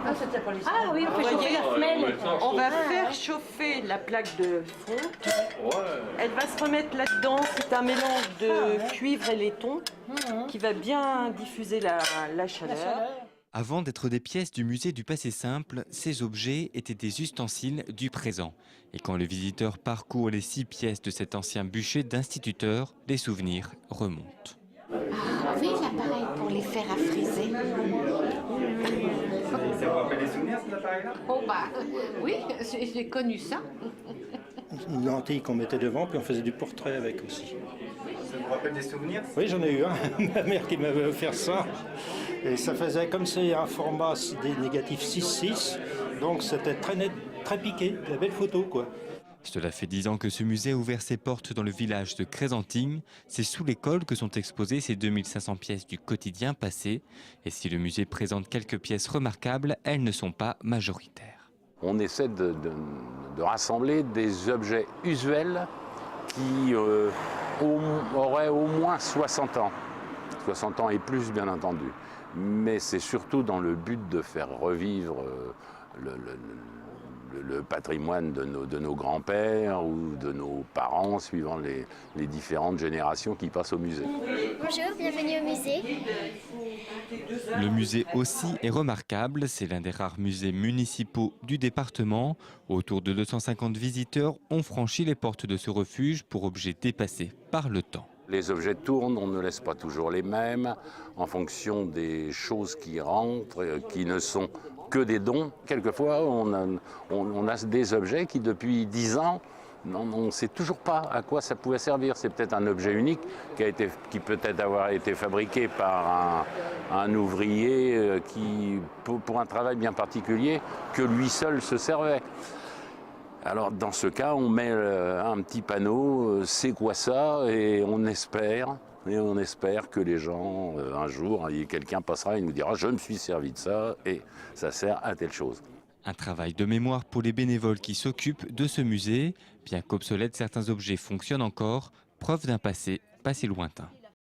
Ah, c'était pour les Ah oui, on fait Vous chauffer voyez, la semelle. on va faire chauffer la plaque de fonte. Elle va se remettre là-dedans. C'est un mélange de cuivre et laiton qui va bien diffuser la chaleur. Avant d'être des pièces du musée du passé simple, ces objets étaient des ustensiles du présent. Et quand le visiteur parcourt les 6 pièces de cet ancien bûcher d'instituteur, les souvenirs remontent. Ah oui, l'appareil pour les faire à friser. Ça vous rappelle des souvenirs, cet appareil-là? Oh bah oui, j'ai connu ça. Une lentille qu'on mettait devant, puis on faisait du portrait avec aussi. Ça vous rappelle des souvenirs? Oui, j'en ai eu un, ma mère qui m'avait offert ça. Et ça faisait, comme c'est un format des négatifs 6:6, donc c'était très net, très piqué, de la belle photo, quoi. Cela fait 10 ans que ce musée a ouvert ses portes dans le village de Crézantignes. C'est sous l'école que sont exposées ces 2500 pièces du quotidien passé. Et si le musée présente quelques pièces remarquables, elles ne sont pas majoritaires. On essaie de rassembler des objets usuels qui auraient au moins 60 ans. 60 ans et plus, bien entendu. Mais c'est surtout dans le but de faire revivre le patrimoine de nos grands-pères ou de nos parents, suivant les différentes générations qui passent au musée. Bonjour, bienvenue au musée. Le musée aussi est remarquable. C'est l'un des rares musées municipaux du département. Autour de 250 visiteurs ont franchi les portes de ce refuge pour objets dépassés par le temps. Les objets tournent, on ne laisse pas toujours les mêmes, en fonction des choses qui rentrent, qui ne sont que des dons. Quelquefois, on a des objets qui, depuis 10 ans, on ne sait toujours pas à quoi ça pouvait servir. C'est peut-être un objet unique qui peut-être avoir été fabriqué par un ouvrier qui, pour un travail bien particulier, que lui seul se servait. Alors dans ce cas, on met un petit panneau, c'est quoi ça, et on espère que les gens, un jour, quelqu'un passera et nous dira « je me suis servi de ça et ça sert à telle chose ». Un travail de mémoire pour les bénévoles qui s'occupent de ce musée. Bien qu'obsolètes, certains objets fonctionnent encore, preuve d'un passé pas si lointain.